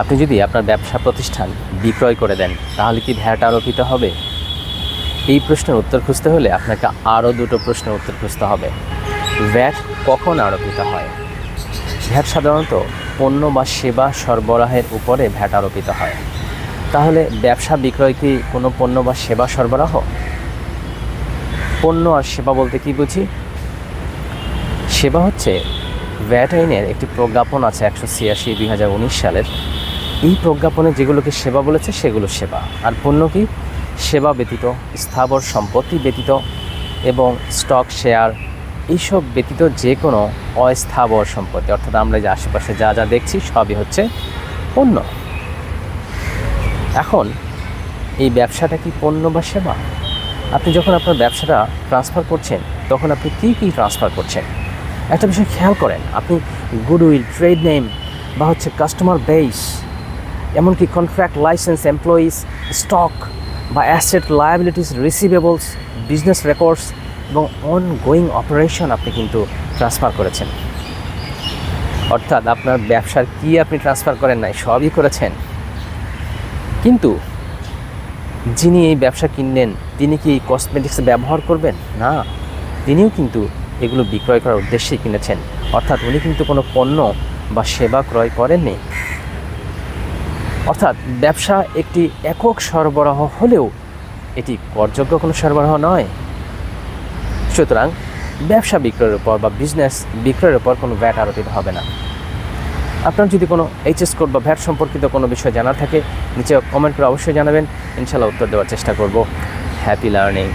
আপনি যদি আপনার ব্যবসা প্রতিষ্ঠান বিক্রয় করে দেন তাহলে কি ভ্যাট আরোপিত হবে? এই প্রশ্নের উত্তর খুঁজতে হলে আপনাকে আরও দুটো প্রশ্নের উত্তর খুঁজতে হবে। ভ্যাট কখন আরোপিত হয়? ভ্যাট সাধারণত পণ্য বা সেবা সরবরাহের উপরে ভ্যাট আরোপিত হয়। তাহলে ব্যবসা বিক্রয় কি কোনো পণ্য বা সেবা সরবরাহ? পণ্য আর সেবা বলতে কি বুঝি? সেবা হচ্ছে ভ্যাট আইনের একটি প্রজ্ঞাপন আছে 186/2019 সালের। এই প্রজ্ঞাপনে যেগুলোকে সেবা বলেছে সেগুলো সেবা। আর পণ্য কি? সেবা ব্যতীত, স্থাবর সম্পত্তি ব্যতীত এবং স্টক শেয়ার এইসব ব্যতীত যে কোনো অস্থাবর সম্পত্তি, অর্থাৎ আমরা যে আশেপাশে যা যা দেখছি সবই হচ্ছে পণ্য। এখন এই ব্যবসাটা কি পণ্য বা সেবা? আপনি যখন আপনার ব্যবসাটা ট্রান্সফার করছেন তখন আপনি কী কী ট্রান্সফার করছেন? একটা বিষয় খেয়াল করেন, আপনি গুডউইল, ট্রেড নেম বা হচ্ছে কাস্টমার বেস, এমনকি কন্ট্রাক্ট লাইসেন্স, এমপ্লয়িজ, স্টক বা asset, liabilities, receivables, business records এবং অনগোয়িং অপারেশন আপনি কিন্তু ট্রান্সফার করেছেন। অর্থাৎ আপনার ব্যবসার কি আপনি ট্রান্সফার করেন নাই, সবই করেছেন। কিন্তু যিনি এই ব্যবসা কিনলেন তিনি কি এই কসমেটিক্স ব্যবহার করবেন? না, তিনিও কিন্তু এগুলো বিক্রয় করার উদ্দেশ্যেই কিনেছেন। অর্থাৎ উনি কিন্তু কোনো পণ্য বা সেবা ক্রয় করেননি। অর্থাৎ ব্যবসা একটি একক সরবরাহ হলেও এটি করযোগ্য কোনো সরবরাহ নয়। সুতরাং ব্যবসা বিক্রয়ের উপর বা বিজনেস বিক্রয়ের উপর কোনো ভ্যাট আরোপিত হবে না। আপনার যদি কোনো এইচএস কোড বা ভ্যাট সম্পর্কিত কোনো বিষয় জানার থাকে নিচে কমেন্ট করে অবশ্যই জানাবেন। ইনশাআল্লাহ উত্তর দেওয়ার চেষ্টা করব। Happy learning.